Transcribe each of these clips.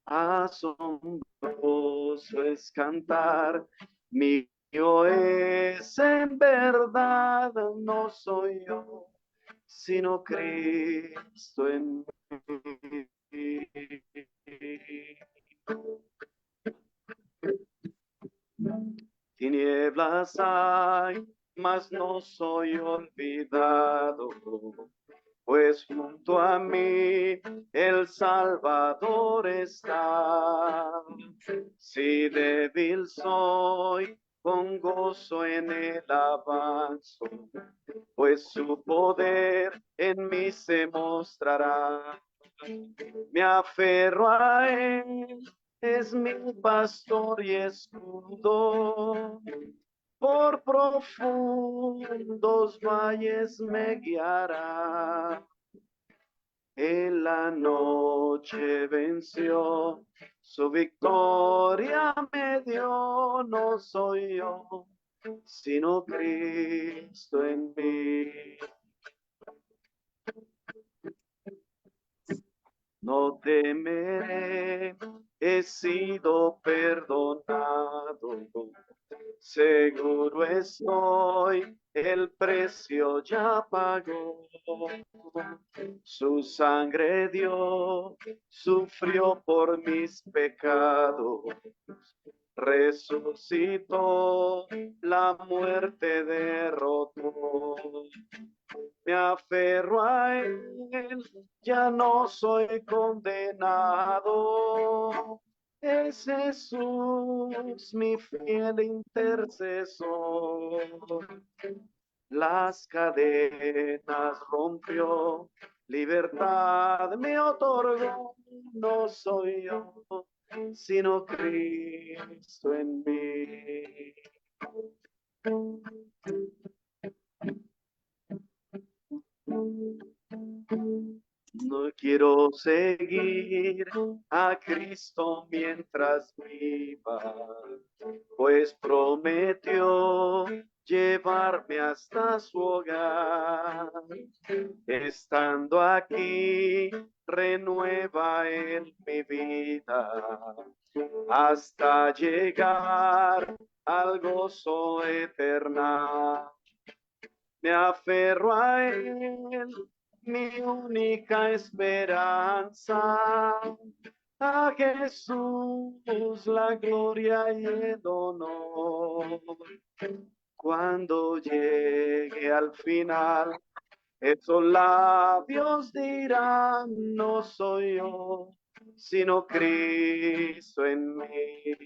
Asombroso es cantar, mío es en verdad, no soy yo, sino Cristo en mí. Tinieblas hay, mas no soy olvidado, pues junto a mí el Salvador está. Si débil soy, con gozo en el avanzo, pues su poder en mí se mostrará. Me aferro a él, es mi pastor y escudo. Por profundos valles me guiará. En la noche venció, su victoria me dio. No soy yo, sino Cristo en mí. No temeré, he sido perdonado. Seguro estoy, el precio ya pagó. Su sangre dio, sufrió por mis pecados. Resucitó, la muerte derrotó. Me aferro a él, ya no soy condenado. Es Jesús, mi fiel intercesor. Las cadenas rompió, libertad me otorgó. No soy yo, sino Cristo en mí. No quiero seguir a Cristo mientras viva, pues prometió llevarme hasta su hogar. Estando aquí, renueva en mi vida hasta llegar al gozo eterno. Me aferro a él, mi única esperanza, a Jesús la gloria y el honor. Cuando llegue al final, esos labios dirán, no soy yo, sino Cristo en mí.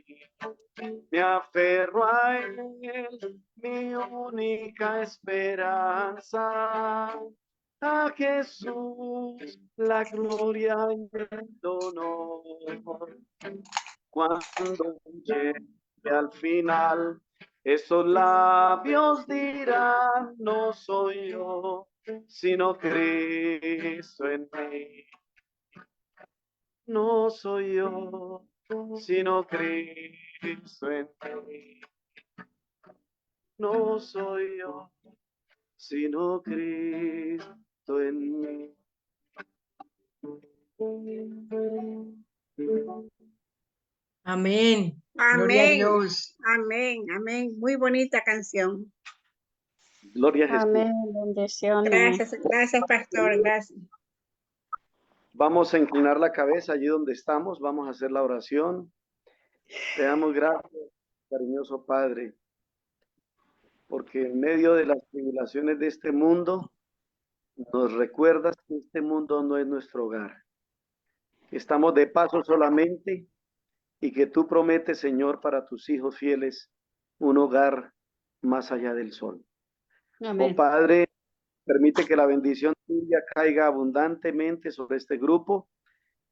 Me aferro a él, mi única esperanza, a Jesús la gloria y el honor. Cuando llegue al final, esos labios dirán, no soy yo, sino Cristo en mí. No soy yo, sino Cristo en mí. No soy yo, sino Cristo en mí. Amén. Gloria a Amén. Dios. Amén. Amén. Muy bonita canción. Gloria a Jesús. Amén, bendiciones. Gracias, pastor. Gracias. Vamos a inclinar la cabeza allí donde estamos. Vamos a hacer la oración. Te damos gracias, cariñoso Padre, porque en medio de las tribulaciones de este mundo, nos recuerdas que este mundo no es nuestro hogar, que estamos de paso solamente y que tú prometes, Señor, para tus hijos fieles, un hogar más allá del sol. Amén. Oh Padre, permite que la bendición tuya caiga abundantemente sobre este grupo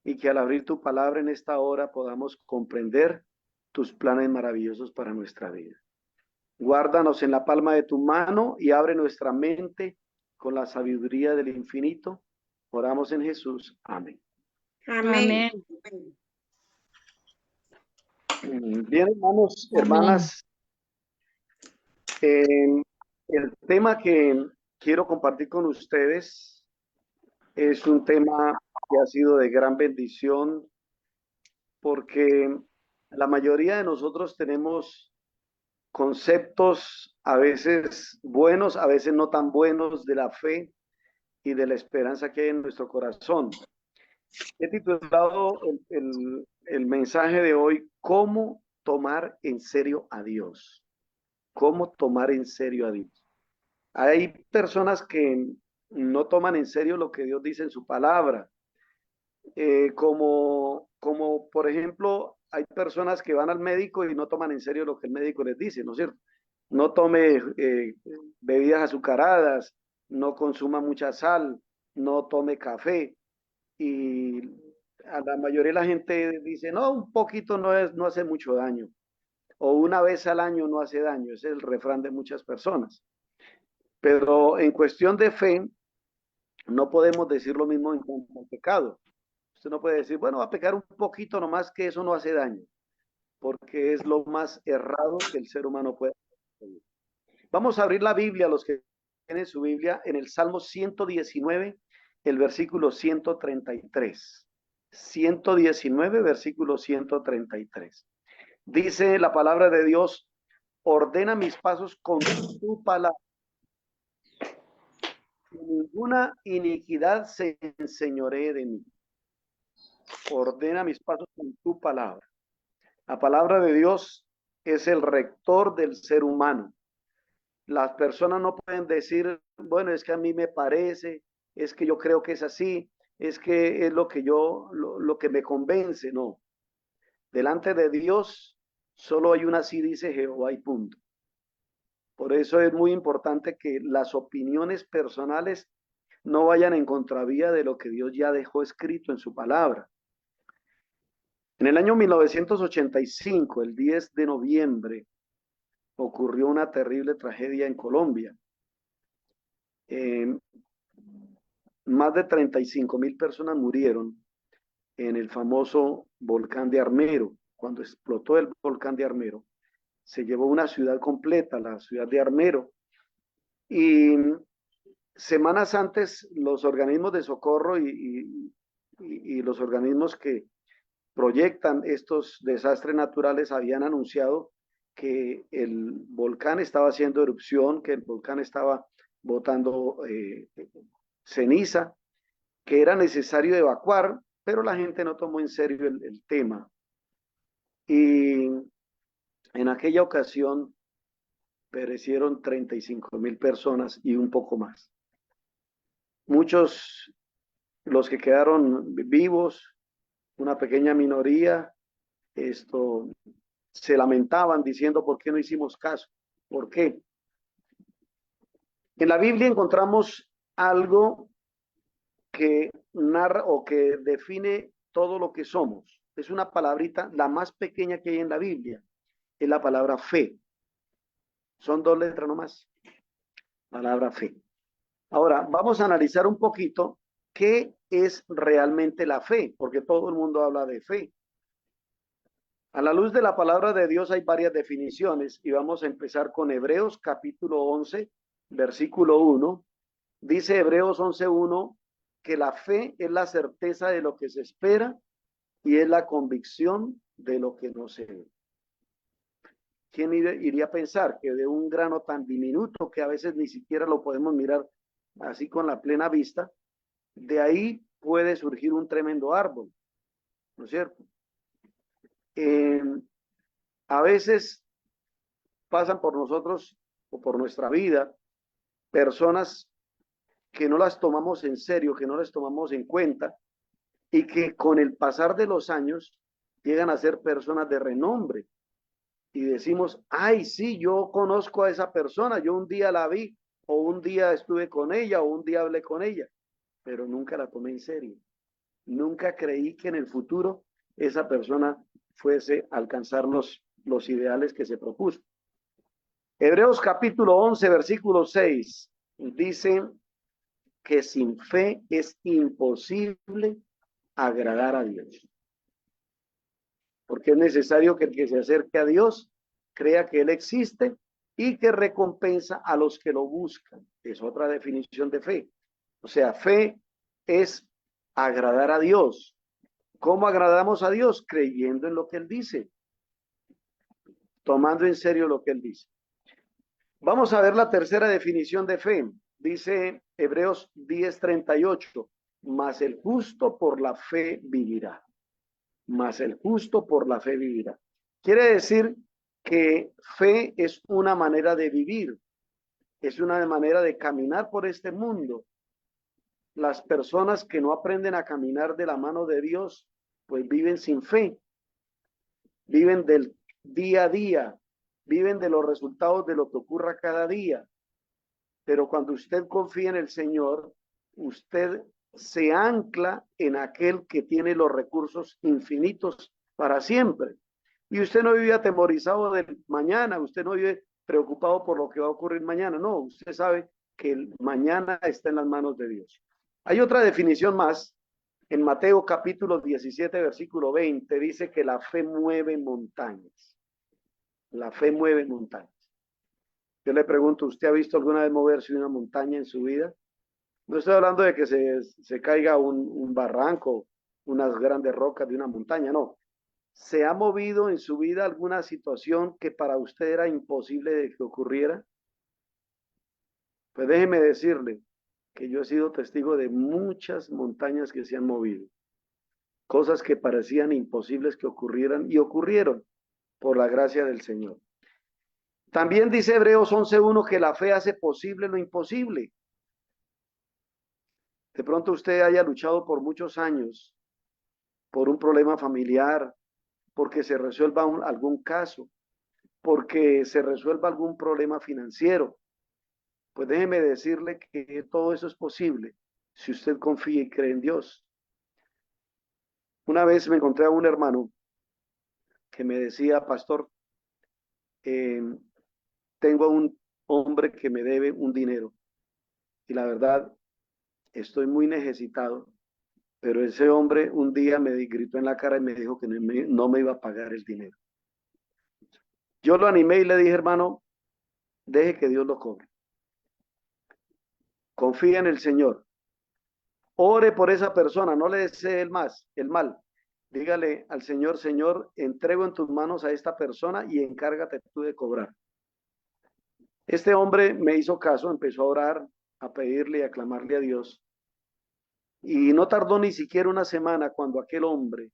y que al abrir tu palabra en esta hora podamos comprender tus planes maravillosos para nuestra vida. Guárdanos en la palma de tu mano y abre nuestra mente con la sabiduría del infinito. Oramos en Jesús. Amén. Amén. Bien, hermanos, hermanas, el tema que quiero compartir con ustedes es un tema que ha sido de gran bendición porque la mayoría de nosotros tenemos conceptos a veces buenos, a veces no tan buenos de la fe y de la esperanza que hay en nuestro corazón. He titulado el mensaje de hoy, ¿cómo tomar en serio a Dios? ¿Cómo tomar en serio a Dios? Hay personas que no toman en serio lo que Dios dice en su palabra. Como por ejemplo, hay personas que van al médico y no toman en serio lo que el médico les dice, ¿no es cierto? No tome bebidas azucaradas, no consuma mucha sal, no tome café. Y a la mayoría de la gente dice, no, un poquito no hace mucho daño. O una vez al año no hace daño. Ese es el refrán de muchas personas. Pero en cuestión de fe, no podemos decir lo mismo en cuanto al pecado. Usted no puede decir, bueno, va a pecar un poquito nomás que eso no hace daño, porque es lo más errado que el ser humano puede hacer. Vamos a abrir la Biblia, los que tienen su Biblia, en el Salmo 119, el versículo 133. 119, versículo 133. Dice la palabra de Dios, ordena mis pasos con tu palabra. Ninguna iniquidad se enseñoree de mí. Ordena mis pasos con tu palabra. La palabra de Dios es el rector del ser humano. Las personas no pueden decir, bueno, es que a mí me parece, es que yo creo que es así, es que es lo que lo que me convence. No. Delante de Dios solo hay una así, dice Jehová, y punto. Por eso es muy importante que las opiniones personales no vayan en contravía de lo que Dios ya dejó escrito en su palabra. En el año 1985, el 10 de noviembre, ocurrió una terrible tragedia en Colombia. Más de 35.000 personas murieron en el famoso volcán de Armero. Cuando explotó el volcán de Armero, se llevó una ciudad completa, la ciudad de Armero. Y semanas antes, los organismos de socorro y los organismos que proyectan estos desastres naturales habían anunciado que el volcán estaba haciendo erupción, que el volcán estaba botando ceniza, que era necesario evacuar, pero la gente no tomó en serio el tema. Y en aquella ocasión perecieron 35.000 personas y un poco más. Muchos, los que quedaron vivos, una pequeña minoría, se lamentaban diciendo, ¿por qué no hicimos caso? ¿Por qué? En la Biblia encontramos algo que narra o que define todo lo que somos. Es una palabrita, la más pequeña que hay en la Biblia, es la palabra fe. Son 2 letras nomás. Palabra fe. Ahora, vamos a analizar un poquito qué es realmente la fe, porque todo el mundo habla de fe. A la luz de la palabra de Dios hay varias definiciones y vamos a empezar con Hebreos capítulo 11, versículo 1. Dice Hebreos 11:1 que la fe es la certeza de lo que se espera y es la convicción de lo que no se ve. ¿Quién iría a pensar que de un grano tan diminuto que a veces ni siquiera lo podemos mirar así con la plena vista, de ahí puede surgir un tremendo árbol? ¿No es cierto? A veces pasan por nosotros o por nuestra vida personas que no las tomamos en serio, que no las tomamos en cuenta y que con el pasar de los años llegan a ser personas de renombre y decimos, ay, sí, yo conozco a esa persona, yo un día la vi o un día estuve con ella o un día hablé con ella, pero nunca la tomé en serio. Nunca creí que en el futuro esa persona fuese a alcanzar los ideales que se propuso. Hebreos capítulo 11, versículo 6, dice que sin fe es imposible agradar a Dios. Porque es necesario que el que se acerque a Dios crea que Él existe y que recompensa a los que lo buscan. Es otra definición de fe. O sea, fe es agradar a Dios. ¿Cómo agradamos a Dios? Creyendo en lo que Él dice, tomando en serio lo que Él dice. Vamos a ver la tercera definición de fe. Dice Hebreos 10:38, mas el justo por la fe vivirá. Mas el justo por la fe vivirá. Quiere decir que fe es una manera de vivir, es una manera de caminar por este mundo. Las personas que no aprenden a caminar de la mano de Dios, pues viven sin fe, viven del día a día, viven de los resultados de lo que ocurra cada día. Pero cuando usted confía en el Señor, usted se ancla en aquel que tiene los recursos infinitos para siempre. Y usted no vive atemorizado del mañana, usted no vive preocupado por lo que va a ocurrir mañana. No, usted sabe que el mañana está en las manos de Dios. Hay otra definición más. En Mateo capítulo 17, versículo 20, dice que la fe mueve montañas. La fe mueve montañas. Yo le pregunto, ¿usted ha visto alguna vez moverse una montaña en su vida? No estoy hablando de que se caiga un barranco, unas grandes rocas de una montaña, no. ¿Se ha movido en su vida alguna situación que para usted era imposible de que ocurriera? Pues déjeme decirle que yo he sido testigo de muchas montañas que se han movido. Cosas que parecían imposibles que ocurrieran y ocurrieron por la gracia del Señor. También dice Hebreos 11:1 que la fe hace posible lo imposible. De pronto usted haya luchado por muchos años por un problema familiar, porque se resuelva algún caso, porque se resuelva algún problema financiero. Pues déjeme decirle que todo eso es posible si usted confía y cree en Dios. Una vez me encontré a un hermano que me decía, pastor, tengo a un hombre que me debe un dinero y la verdad estoy muy necesitado, pero ese hombre un día me gritó en la cara y me dijo que no me iba a pagar el dinero. Yo lo animé y le dije, hermano, deje que Dios lo cobre. Confía en el Señor. Ore por esa persona, no le desee el mal. Dígale al Señor, Señor, entrego en tus manos a esta persona y encárgate tú de cobrar. Este hombre me hizo caso, empezó a orar, a pedirle y a clamarle a Dios. Y no tardó ni siquiera una semana cuando aquel hombre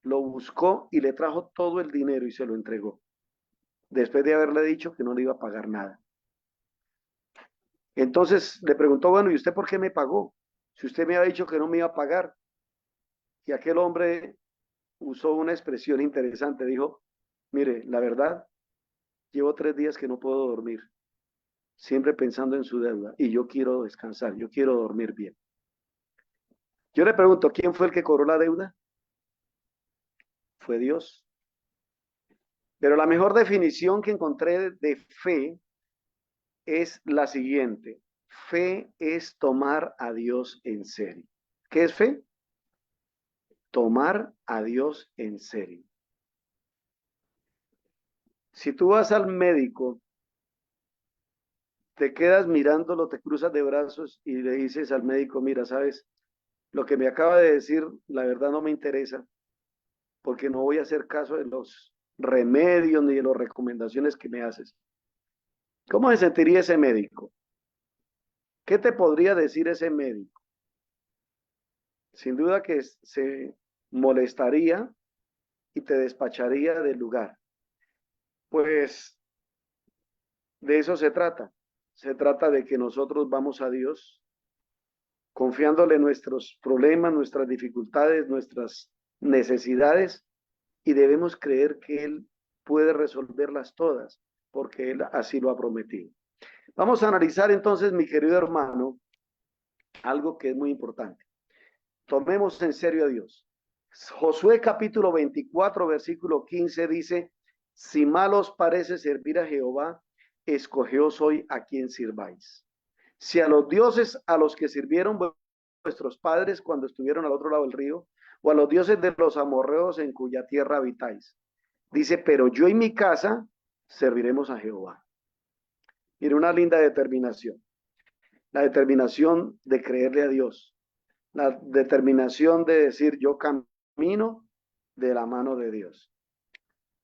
lo buscó y le trajo todo el dinero y se lo entregó, después de haberle dicho que no le iba a pagar nada. Entonces le preguntó, bueno, ¿y usted por qué me pagó? Si usted me había dicho que no me iba a pagar. Y aquel hombre usó una expresión interesante, dijo, mire, la verdad, llevo 3 días que no puedo dormir, siempre pensando en su deuda, y yo quiero descansar, yo quiero dormir bien. Yo le pregunto, ¿quién fue el que cobró la deuda? Fue Dios. Pero la mejor definición que encontré de fe es la siguiente. Fe es tomar a Dios en serio. ¿Qué es fe? Tomar a Dios en serio. Si tú vas al médico, te quedas mirándolo, te cruzas de brazos y le dices al médico, mira, sabes, lo que me acaba de decir, la verdad no me interesa, porque no voy a hacer caso de los remedios ni de las recomendaciones que me haces. ¿Cómo se sentiría ese médico? ¿Qué te podría decir ese médico? Sin duda que se molestaría y te despacharía del lugar. Pues de eso se trata. Se trata de que nosotros vamos a Dios confiándole nuestros problemas, nuestras dificultades, nuestras necesidades y debemos creer que Él puede resolverlas todas porque Él así lo ha prometido. Vamos a analizar entonces, mi querido hermano, algo que es muy importante. Tomemos en serio a Dios. Josué capítulo 24, versículo 15 dice, si mal os parece servir a Jehová, escogeos hoy a quien sirváis. Si a los dioses a los que sirvieron vuestros padres cuando estuvieron al otro lado del río, o a los dioses de los amorreos en cuya tierra habitáis. Dice, pero yo y mi casa serviremos a Jehová. Mire, una linda determinación. La determinación de creerle a Dios. la determinación de decir yo camino de la mano de Dios.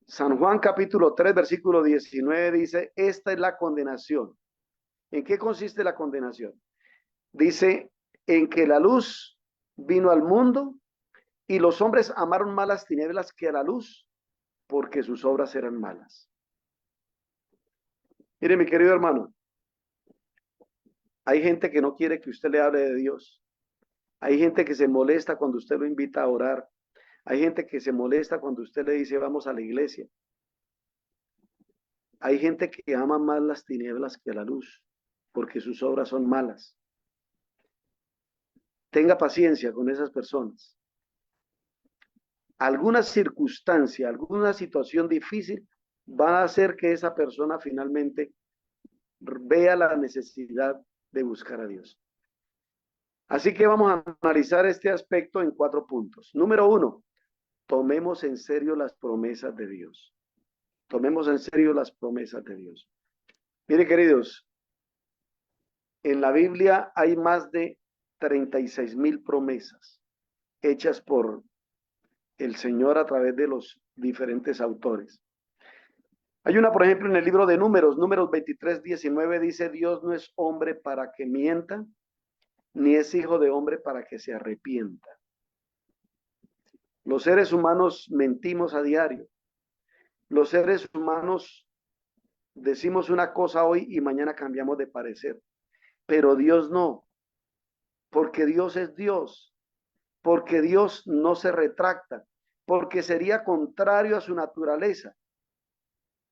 San Juan capítulo 3 versículo 19 dice, esta es la condenación. ¿En qué consiste la condenación? Dice, en que la luz vino al mundo y los hombres amaron más las tinieblas que a la luz, porque sus obras eran malas. Mire, mi querido hermano, hay gente que no quiere que usted le hable de Dios. Hay gente que se molesta cuando usted lo invita a orar. Hay gente que se molesta cuando usted le dice vamos a la iglesia. Hay gente que ama más las tinieblas que a la luz, porque sus obras son malas. Tenga paciencia con esas personas. Alguna circunstancia, alguna situación difícil va a hacer que esa persona finalmente vea la necesidad de buscar a Dios. Así que vamos a analizar este aspecto en 4 puntos. Número 1, tomemos en serio las promesas de Dios. Tomemos en serio las promesas de Dios. Mire, queridos, en la Biblia hay más de 36,000 promesas hechas por el Señor a través de los diferentes autores. Hay una, por ejemplo, en el libro de Números 23:19 dice, Dios no es hombre para que mienta, ni es hijo de hombre para que se arrepienta. Los seres humanos mentimos a diario. Los seres humanos decimos una cosa hoy y mañana cambiamos de parecer. Pero Dios no, porque Dios es Dios, porque Dios no se retracta, porque sería contrario a su naturaleza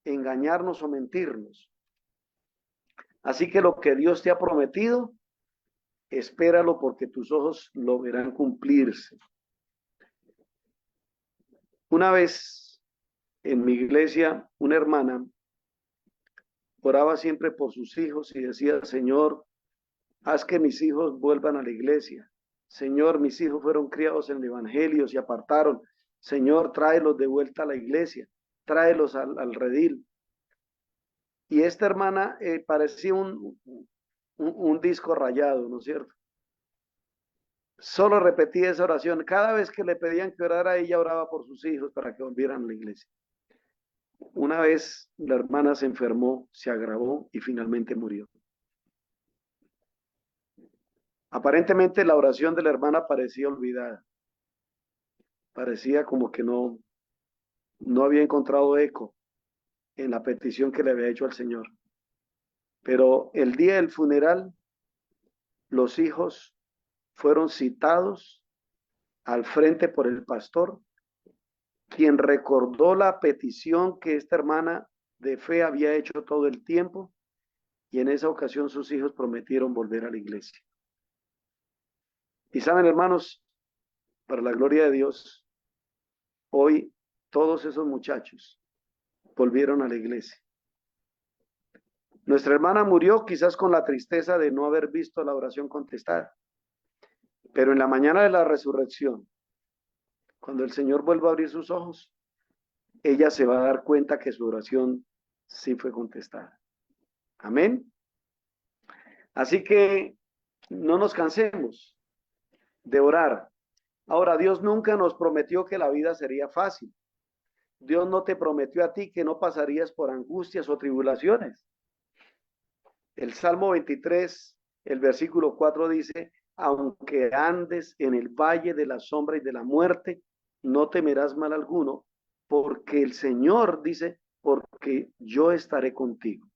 engañarnos o mentirnos. Así que lo que Dios te ha prometido, espéralo porque tus ojos lo verán cumplirse. Una vez en mi iglesia, una hermana oraba siempre por sus hijos y decía, Señor, haz que mis hijos vuelvan a la iglesia. Señor, mis hijos fueron criados en el evangelio, se apartaron. Señor, tráelos de vuelta a la iglesia, tráelos al redil. Y esta hermana parecía un disco rayado, ¿no es cierto? Solo repetía esa oración. Cada vez que le pedían que orara, ella oraba por sus hijos para que volvieran a la iglesia. Una vez la hermana se enfermó, se agravó y finalmente murió. Aparentemente la oración de la hermana parecía olvidada. Parecía como que no había encontrado eco en la petición que le había hecho al Señor. Pero el día del funeral, los hijos fueron citados al frente por el pastor, quien recordó la petición que esta hermana de fe había hecho todo el tiempo, y en esa ocasión sus hijos prometieron volver a la iglesia. Y saben, hermanos, para la gloria de Dios, hoy todos esos muchachos volvieron a la iglesia. Nuestra hermana murió quizás con la tristeza de no haber visto la oración contestada, pero en la mañana de la resurrección, cuando el Señor vuelva a abrir sus ojos, ella se va a dar cuenta que su oración sí fue contestada. Amén. Así que no nos cansemos de orar. Ahora, Dios nunca nos prometió que la vida sería fácil. Dios no te prometió a ti que no pasarías por angustias o tribulaciones. El Salmo 23, el versículo 4 dice, aunque andes en el valle de la sombra y de la muerte, no temerás mal alguno, porque el Señor dice, porque yo estaré contigo.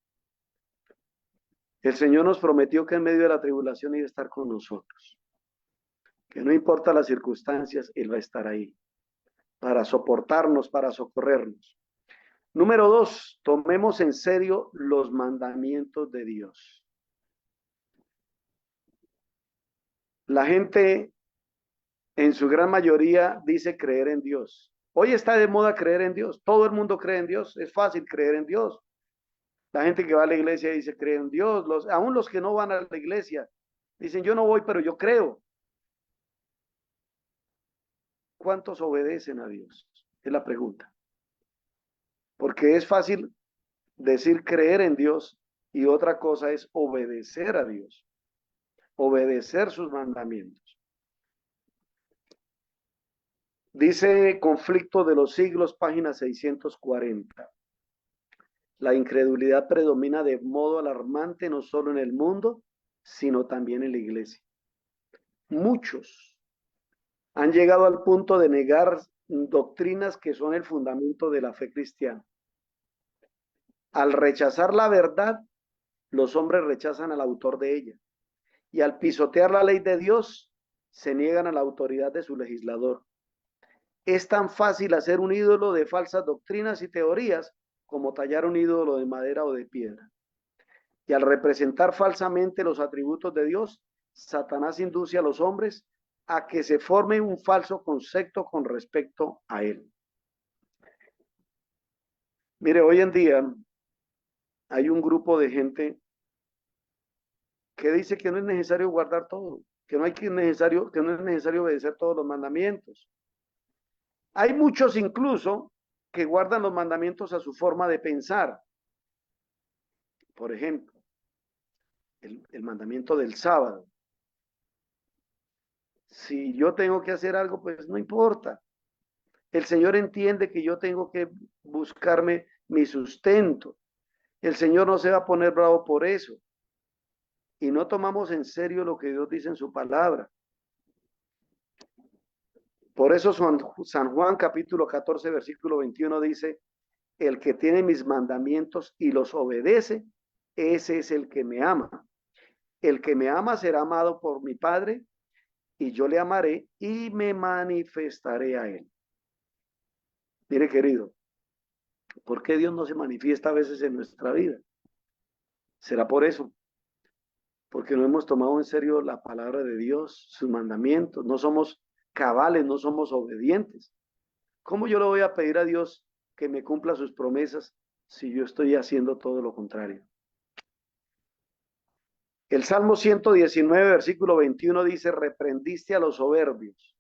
El Señor nos prometió que en medio de la tribulación iba a estar con nosotros. Que no importa las circunstancias, Él va a estar ahí para soportarnos, para socorrernos. Número 2, tomemos en serio los mandamientos de Dios. La gente en su gran mayoría dice creer en Dios. Hoy está de moda creer en Dios. Todo el mundo cree en Dios. Es fácil creer en Dios. La gente que va a la iglesia dice cree en Dios. Aún los que no van a la iglesia dicen yo no voy, pero yo creo. ¿Cuántos obedecen a Dios? Es la pregunta. Porque es fácil decir creer en Dios y otra cosa es obedecer a Dios. Obedecer sus mandamientos. Dice Conflicto de los Siglos, página 640. La incredulidad predomina de modo alarmante no solo en el mundo, sino también en la iglesia. Muchos han llegado al punto de negar doctrinas que son el fundamento de la fe cristiana. Al rechazar la verdad, los hombres rechazan al autor de ella. Y al pisotear la ley de Dios, se niegan a la autoridad de su legislador. Es tan fácil hacer un ídolo de falsas doctrinas y teorías como tallar un ídolo de madera o de piedra. Y al representar falsamente los atributos de Dios, Satanás induce a los hombres a que se forme un falso concepto con respecto a él. Mire, hoy en día hay un grupo de gente que dice que no es necesario guardar todo, que no es necesario obedecer todos los mandamientos. Hay muchos incluso que guardan los mandamientos a su forma de pensar. Por ejemplo, el mandamiento del sábado. Si yo tengo que hacer algo, pues no importa. El Señor entiende que yo tengo que buscarme mi sustento. El Señor no se va a poner bravo por eso. Y no tomamos en serio lo que Dios dice en su palabra. Por eso San Juan capítulo 14, versículo 21 dice, el que tiene mis mandamientos y los obedece, ese es el que me ama. El que me ama será amado por mi Padre, y yo le amaré y me manifestaré a él. Mire, querido, ¿por qué Dios no se manifiesta a veces en nuestra vida? ¿Será por eso? Porque no hemos tomado en serio la palabra de Dios, sus mandamientos, no somos cabales, no somos obedientes. ¿Cómo yo le voy a pedir a Dios que me cumpla sus promesas si yo estoy haciendo todo lo contrario? El Salmo 119, versículo 21 dice, reprendiste a los soberbios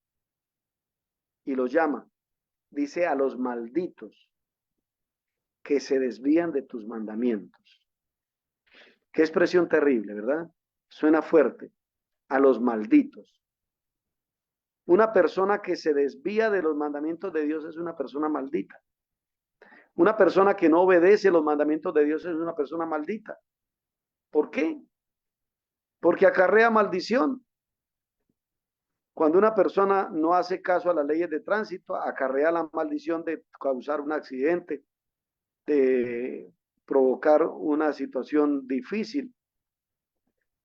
y los llama, dice a los malditos que se desvían de tus mandamientos. Qué expresión terrible, ¿verdad? Suena fuerte. A los malditos. Una persona que se desvía de los mandamientos de Dios es una persona maldita. Una persona que no obedece los mandamientos de Dios es una persona maldita. ¿Por qué? Porque acarrea maldición. Cuando una persona no hace caso a las leyes de tránsito, acarrea la maldición de causar un accidente, de provocar una situación difícil.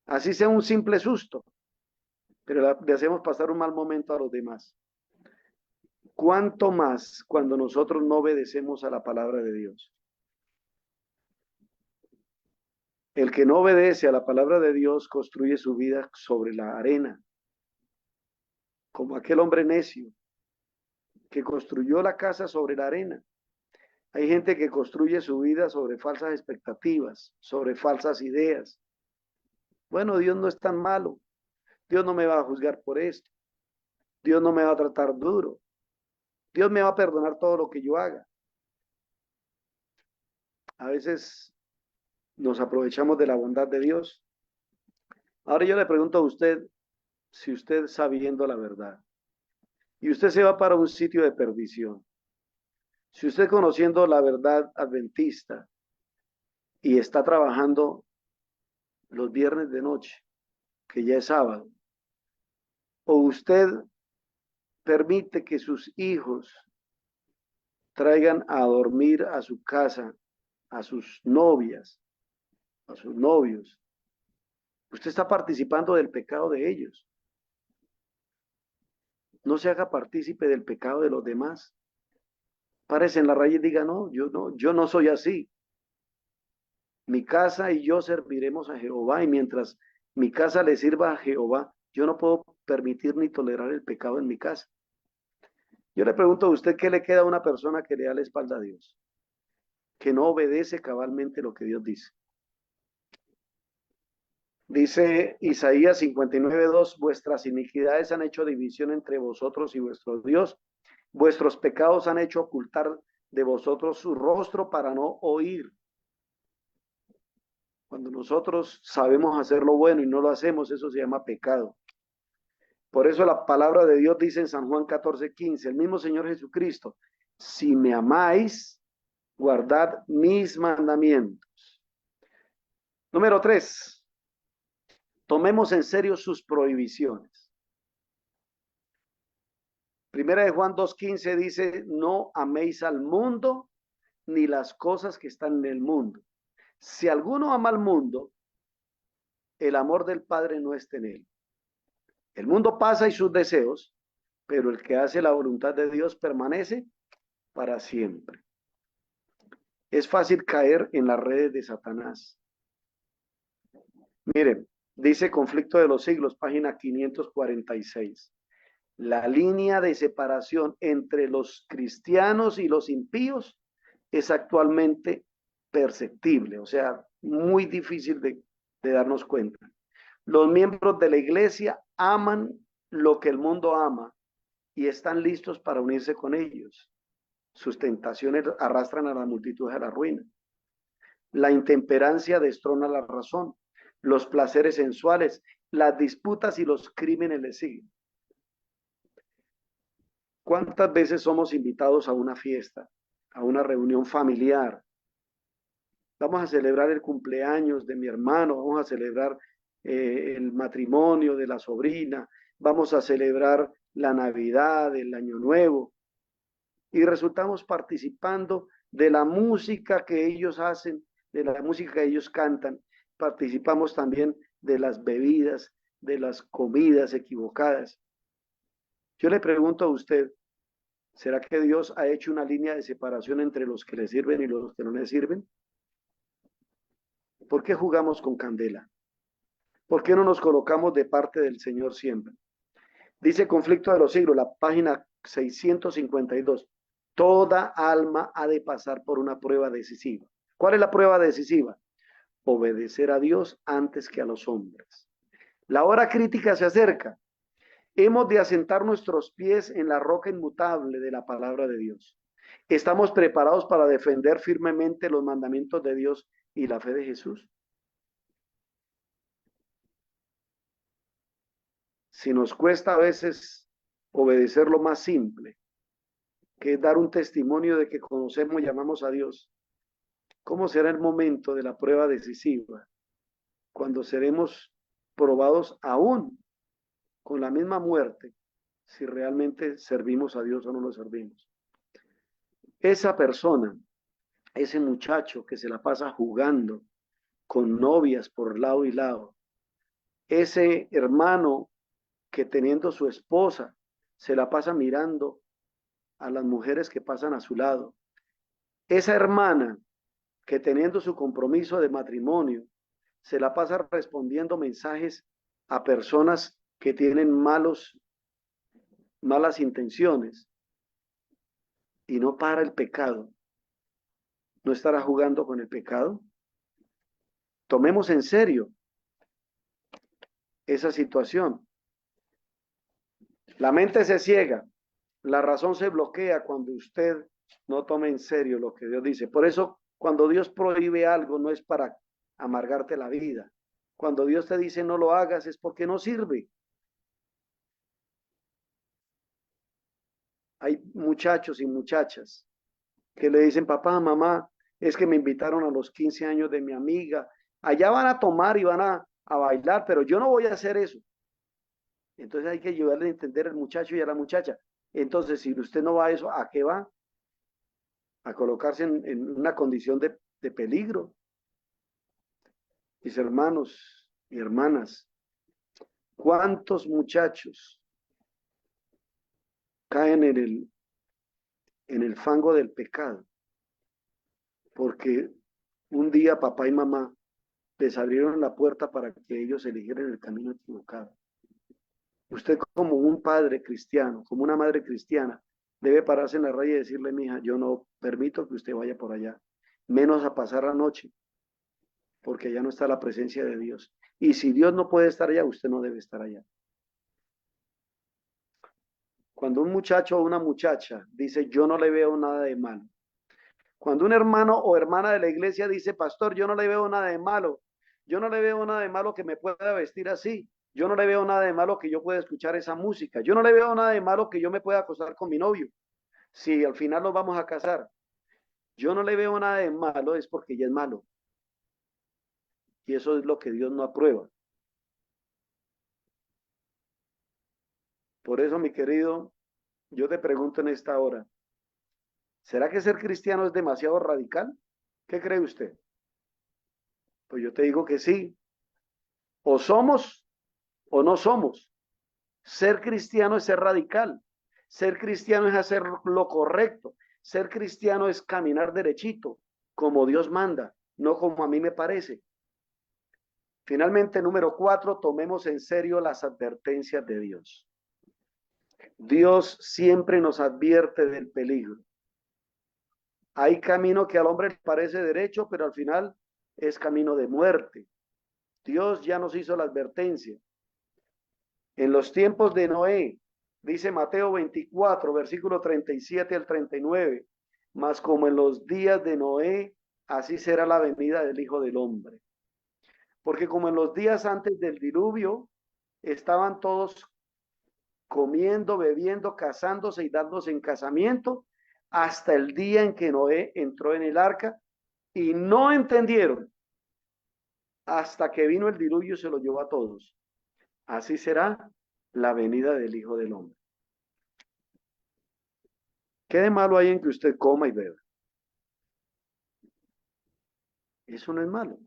Así sea un simple susto, pero le hacemos pasar un mal momento a los demás. ¿Cuánto más cuando nosotros no obedecemos a la palabra de Dios? El que no obedece a la palabra de Dios construye su vida sobre la arena, como aquel hombre necio que construyó la casa sobre la arena. Hay gente que construye su vida sobre falsas expectativas, sobre falsas ideas. Bueno, Dios no es tan malo. Dios no me va a juzgar por esto. Dios no me va a tratar duro. Dios me va a perdonar todo lo que yo haga. A veces nos aprovechamos de la bondad de Dios. Ahora yo le pregunto a usted, si usted sabiendo la verdad, y usted se va para un sitio de perdición, si usted conociendo la verdad adventista y está trabajando los viernes de noche, que ya es sábado, o usted permite que sus hijos traigan a dormir a su casa a sus novias, a sus novios, usted está participando del pecado de ellos. No se haga partícipe del pecado de los demás. Párese en la raya y diga, no, yo no soy así. Mi casa y yo serviremos a Jehová, y mientras mi casa le sirva a Jehová, yo no puedo permitir ni tolerar el pecado en mi casa. Yo le pregunto a usted, ¿qué le queda a una persona que le da la espalda a Dios? Que no obedece cabalmente lo que Dios dice. Dice Isaías 59:2, vuestras iniquidades han hecho división entre vosotros y vuestro Dios. Vuestros pecados han hecho ocultar de vosotros su rostro para no oír. Cuando nosotros sabemos hacer lo bueno y no lo hacemos, eso se llama pecado. Por eso la palabra de Dios dice en San Juan 14:15, el mismo Señor Jesucristo, si me amáis, guardad mis mandamientos. Número 3, tomemos en serio sus prohibiciones. Primera de Juan 2:15 dice, no améis al mundo ni las cosas que están en el mundo. Si alguno ama al mundo, el amor del Padre no está en él. El mundo pasa y sus deseos, pero el que hace la voluntad de Dios permanece para siempre. Es fácil caer en las redes de Satanás. Miren, dice Conflicto de los Siglos, página 546. La línea de separación entre los cristianos y los impíos es actualmente perceptible, o sea, muy difícil de darnos cuenta. Los miembros de la iglesia aman lo que el mundo ama y están listos para unirse con ellos. Sus tentaciones arrastran a la multitud a la ruina. La intemperancia destrona la razón. Los placeres sensuales, las disputas y los crímenes le siguen. ¿Cuántas veces somos invitados a una fiesta, a una reunión familiar? Vamos a celebrar el cumpleaños de mi hermano, vamos a celebrar el matrimonio de la sobrina, vamos a celebrar la Navidad, el Año Nuevo, y resultamos participando de la música que ellos hacen, de la música que ellos cantan, participamos también de las bebidas, de las comidas equivocadas. Yo le pregunto a usted, ¿será que Dios ha hecho una línea de separación entre los que le sirven y los que no le sirven? ¿Por qué jugamos con candela? ¿Por qué no nos colocamos de parte del Señor siempre? Dice Conflicto de los Siglos, la página 652. Toda alma ha de pasar por una prueba decisiva. ¿Cuál es la prueba decisiva? Obedecer a Dios antes que a los hombres. La hora crítica se acerca. Hemos de asentar nuestros pies en la roca inmutable de la palabra de Dios. ¿Estamos preparados para defender firmemente los mandamientos de Dios y la fe de Jesús? Si nos cuesta a veces obedecer lo más simple, que es dar un testimonio de que conocemos y amamos a Dios, ¿cómo será el momento de la prueba decisiva? Cuando seremos probados aún con la misma muerte, si realmente servimos a Dios o no lo servimos. Esa persona, ese muchacho que se la pasa jugando con novias por lado y lado, ese hermano que teniendo su esposa se la pasa mirando a las mujeres que pasan a su lado, esa hermana que teniendo su compromiso de matrimonio se la pasa respondiendo mensajes a personas que tienen malas intenciones y no para el pecado, ¿no estará jugando con el pecado? Tomemos en serio esa situación. La mente se ciega, la razón se bloquea cuando usted no toma en serio lo que Dios dice. Por eso, cuando Dios prohíbe algo, no es para amargarte la vida. Cuando Dios te dice no lo hagas, es porque no sirve. Hay muchachos y muchachas que le dicen, papá, mamá, es que me invitaron a los 15 años de mi amiga. Allá van a tomar y van a bailar, pero yo no voy a hacer eso. Entonces hay que ayudarle a entender al muchacho y a la muchacha. Entonces, si usted no va a eso, ¿a qué va? A colocarse en una condición de peligro. Mis hermanos y hermanas, ¿cuántos muchachos caen en el fango del pecado? Porque un día papá y mamá les abrieron la puerta para que ellos eligieran el camino equivocado. Usted como un padre cristiano, como una madre cristiana, debe pararse en la raya y decirle, mija, yo no permito que usted vaya por allá, menos a pasar la noche, porque allá no está la presencia de Dios. Y si Dios no puede estar allá, usted no debe estar allá. Cuando un muchacho o una muchacha dice, yo no le veo nada de malo. Cuando un hermano o hermana de la iglesia dice, pastor, yo no le veo nada de malo. Yo no le veo nada de malo que me pueda vestir así. Yo no le veo nada de malo que yo pueda escuchar esa música. Yo no le veo nada de malo que yo me pueda acostar con mi novio. Si al final nos vamos a casar, yo no le veo nada de malo, es porque ella es malo. Y eso es lo que Dios no aprueba. Por eso, mi querido, yo te pregunto en esta hora, ¿será que ser cristiano es demasiado radical? ¿Qué cree usted? Pues yo te digo que sí. O somos o no somos. Ser cristiano es ser radical. Ser cristiano es hacer lo correcto. Ser cristiano es caminar derechito, como Dios manda, no como a mí me parece. Finalmente, número 4, tomemos en serio las advertencias de Dios. Dios siempre nos advierte del peligro. Hay camino que al hombre le parece derecho, pero al final es camino de muerte. Dios ya nos hizo la advertencia. En los tiempos de Noé, dice Mateo 24, versículo 37 al 39, mas como en los días de Noé, así será la venida del Hijo del Hombre. Porque como en los días antes del diluvio, estaban todos comiendo, bebiendo, casándose y dándose en casamiento, hasta el día en que Noé entró en el arca y no entendieron hasta que vino el diluvio y se lo llevó a todos. Así será la venida del Hijo del Hombre. ¿Qué de malo hay en que usted coma y beba? Eso no es malo.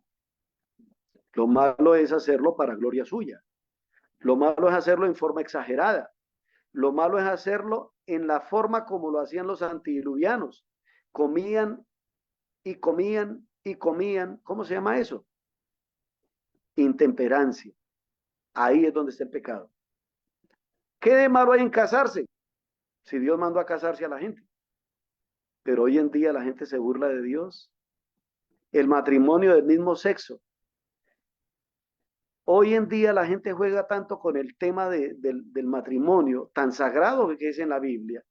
Lo malo es hacerlo para gloria suya. Lo malo es hacerlo en forma exagerada. Lo malo es hacerlo en la forma como lo hacían los antidiluvianos. Comían y comían y comían. ¿Cómo se llama eso? Intemperancia. Ahí es donde está el pecado. ¿Qué de malo hay en casarse? Si Dios mandó a casarse a la gente. Pero hoy en día la gente se burla de Dios. El matrimonio del mismo sexo. Hoy en día la gente juega tanto con el tema del matrimonio, tan sagrado que es en la Biblia.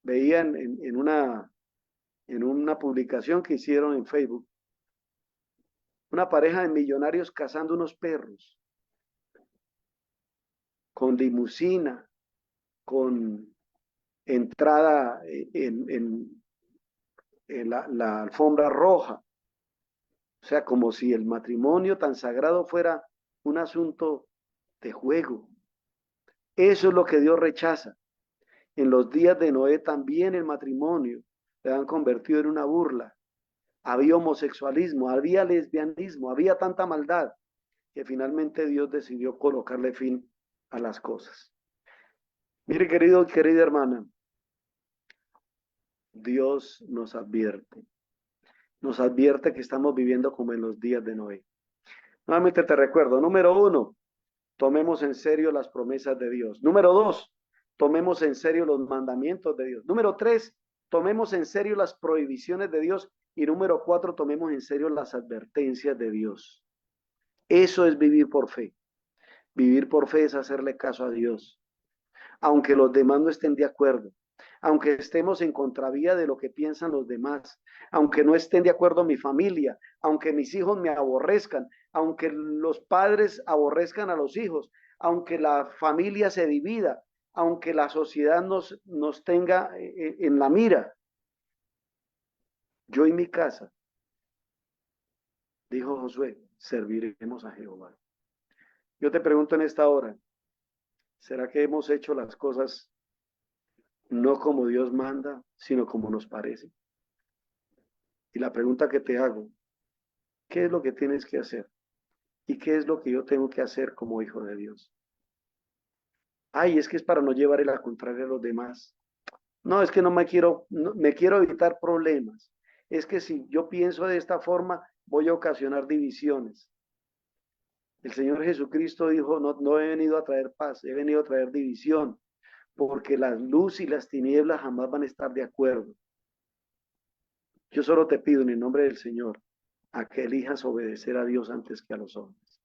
Veía en una publicación que hicieron en Facebook, una pareja de millonarios cazando unos perros, con limusina, con entrada en la alfombra roja. O sea, como si el matrimonio tan sagrado fuera un asunto de juego. Eso es lo que Dios rechaza. En los días de Noé también el matrimonio se han convertido en una burla. Había homosexualismo, había lesbianismo, había tanta maldad que finalmente Dios decidió colocarle fin a las cosas. Mire, querido, querida hermana, Dios nos advierte que estamos viviendo como en los días de Noé. Nuevamente te recuerdo, número 1, tomemos en serio las promesas de Dios. Número 2, tomemos en serio los mandamientos de Dios. Número 3, tomemos en serio las prohibiciones de Dios. Y número 4, tomemos en serio las advertencias de Dios. Eso es vivir por fe. Vivir por fe es hacerle caso a Dios, aunque los demás no estén de acuerdo, aunque estemos en contravía de lo que piensan los demás, aunque no estén de acuerdo mi familia, aunque mis hijos me aborrezcan, aunque los padres aborrezcan a los hijos, aunque la familia se divida, aunque la sociedad nos tenga en la mira. Yo y mi casa, dijo Josué, serviremos a Jehová. Yo te pregunto en esta hora, ¿será que hemos hecho las cosas no como Dios manda, sino como nos parece? Y la pregunta que te hago, ¿qué es lo que tienes que hacer? ¿Y qué es lo que yo tengo que hacer como hijo de Dios? Ay, es que es para no llevar la contraria a los demás. No, es que no, me quiero evitar problemas. Es que si yo pienso de esta forma, voy a ocasionar divisiones. El Señor Jesucristo dijo, no he venido a traer paz, he venido a traer división, porque la luz y las tinieblas jamás van a estar de acuerdo. Yo solo te pido en el nombre del Señor a que elijas obedecer a Dios antes que a los hombres.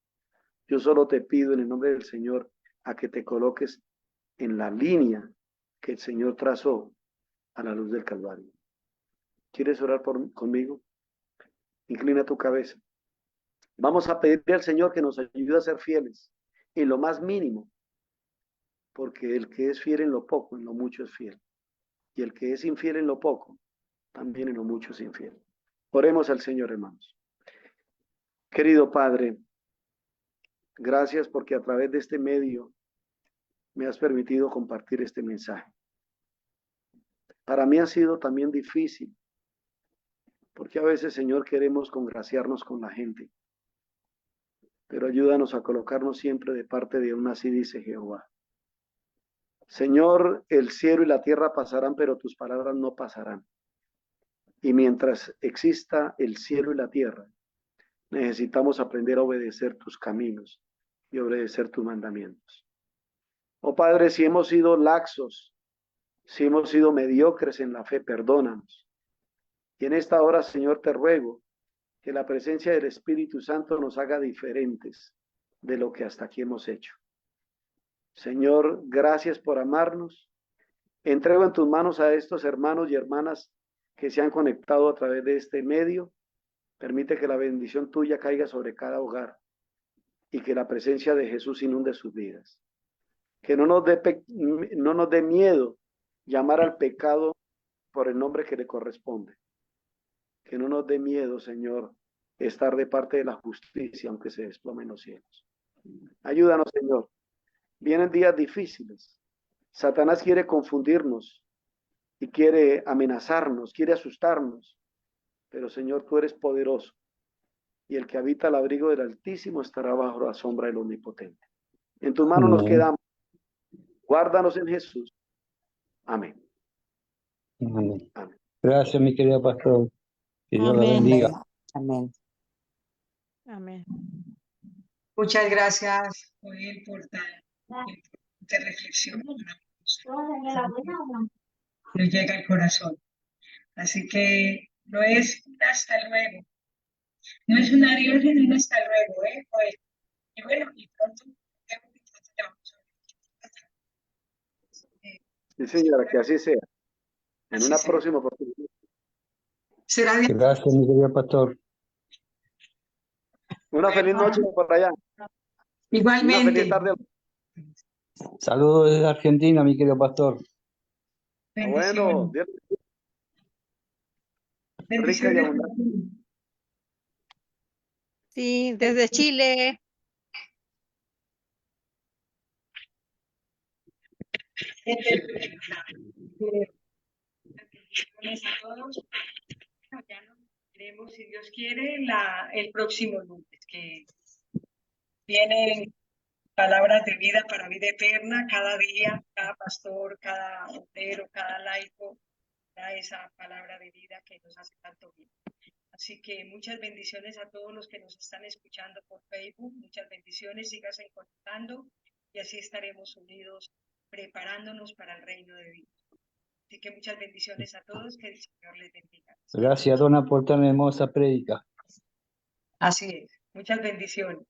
Yo solo te pido en el nombre del Señor a que te coloques en la línea que el Señor trazó a la luz del Calvario. ¿Quieres orar conmigo? Inclina tu cabeza. Vamos a pedirle al Señor que nos ayude a ser fieles en lo más mínimo, porque el que es fiel en lo poco, en lo mucho es fiel. Y el que es infiel en lo poco, también en lo mucho es infiel. Oremos al Señor, hermanos. Querido Padre, gracias porque a través de este medio me has permitido compartir este mensaje. Para mí ha sido también difícil, porque a veces, Señor, queremos congraciarnos con la gente, pero ayúdanos a colocarnos siempre de parte de un así dice Jehová. Señor, el cielo y la tierra pasarán, pero tus palabras no pasarán. Y mientras exista el cielo y la tierra, necesitamos aprender a obedecer tus caminos y obedecer tus mandamientos. Oh Padre, si hemos sido laxos, si hemos sido mediocres en la fe, perdónanos. Y en esta hora, Señor, te ruego que la presencia del Espíritu Santo nos haga diferentes de lo que hasta aquí hemos hecho. Señor, gracias por amarnos. Entrego en tus manos a estos hermanos y hermanas que se han conectado a través de este medio. Permite que la bendición tuya caiga sobre cada hogar y que la presencia de Jesús inunde sus vidas. Que no nos dé miedo llamar al pecado por el nombre que le corresponde. Que no nos dé miedo, Señor, estar de parte de la justicia, aunque se desplomen los cielos. Ayúdanos, Señor. Vienen días difíciles. Satanás quiere confundirnos y quiere amenazarnos, quiere asustarnos. Pero, Señor, tú eres poderoso. Y el que habita al abrigo del Altísimo estará bajo la sombra del Omnipotente. En tus manos nos quedamos. Guárdanos en Jesús. Amén. Amén. Amén. Gracias, mi querido pastor. Que Dios la Amén. bendiga. Amén. Amén. Muchas gracias, Joel, por tan importante reflexión. Nos llega al corazón. Así que no es un hasta luego, no es un adiós, sino un hasta luego, Joel. Y bueno, y pronto, Sí, señora, que así sea. En así una será. próxima oportunidad. Será bien. Gracias, mi querido pastor. Una feliz noche por allá. Una Igualmente. feliz tarde. Saludos desde Argentina, mi querido pastor. Bueno, Dios rica y abundante. Sí, desde Chile. Bendiciones a todos. Ya nos veremos, si Dios quiere, el próximo lunes, que vienen palabras de vida para vida eterna. Cada día, cada pastor, cada obrero, cada laico da esa palabra de vida que nos hace tanto bien. Así que muchas bendiciones a todos los que nos están escuchando por Facebook. Muchas bendiciones, síganse conectando y así estaremos unidos preparándonos para el reino de Dios. Así que muchas bendiciones a todos, que el Señor les bendiga. Gracias, dona, por tan hermosa prédica. Así es, muchas bendiciones.